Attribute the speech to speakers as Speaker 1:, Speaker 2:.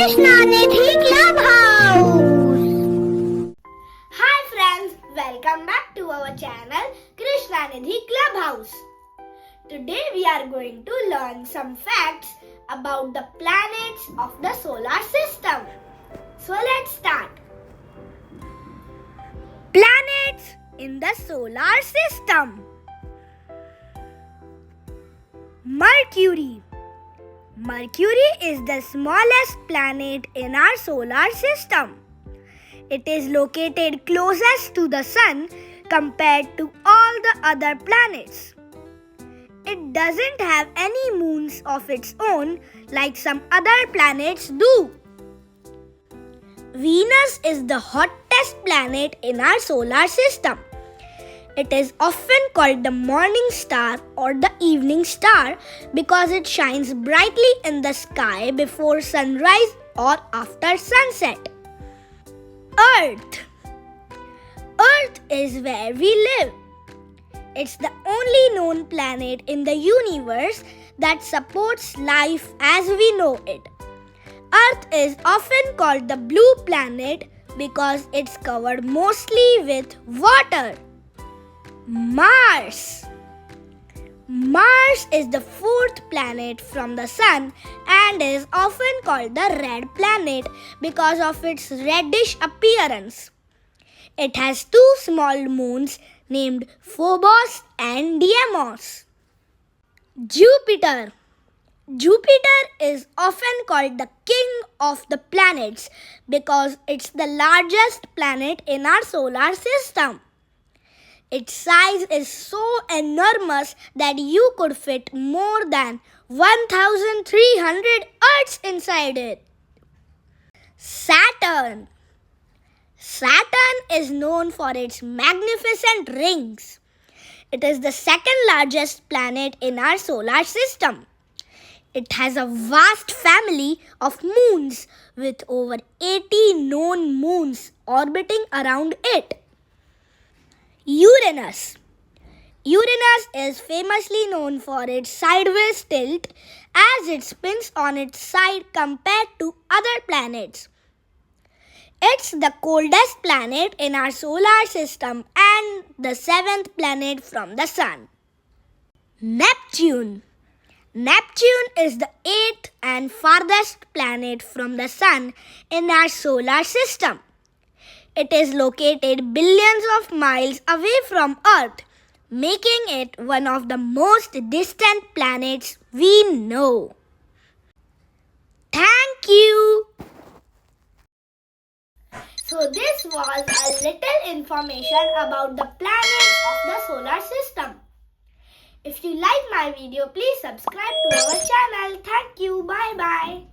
Speaker 1: Krishna Nidhi Clubhouse. Hi friends, welcome back to our channel Krishna Nidhi Clubhouse. Today we are going to learn some facts about the planets of the solar system. So let's start. Planets in the solar system. Mercury. Mercury is the smallest planet in our solar system. It is located closest to the Sun compared to all the other planets. It doesn't have any moons of its own like some other planets do. Venus is the hottest planet in our solar system. It is often called the morning star or the evening star because it shines brightly in the sky before sunrise or after sunset. Earth. Earth is where we live. It's the only known planet in the universe that supports life as we know it. Earth is often called the blue planet because it's covered mostly with water. Mars. Mars is the fourth planet from the Sun and is often called the red planet because of its reddish appearance. It has two small moons named Phobos and Deimos. Jupiter. Jupiter is often called the king of the planets because it's the largest planet in our solar system. Its size is so enormous that you could fit more than 1,300 Earths inside it. Saturn. Saturn is known for its magnificent rings. It is the second largest planet in our solar system. It has a vast family of moons with over 80 known moons orbiting around it. Uranus. Uranus is famously known for its sideways tilt as it spins on its side compared to other planets. It's the coldest planet in our solar system and the seventh planet from the Sun. Neptune. Neptune is the eighth and farthest planet from the Sun in our solar system. It is located billions of miles away from Earth, making it one of the most distant planets we know. Thank you. So this was a little information about the planets of the solar system. If you like my video, please subscribe to our channel. Thank you. Bye bye.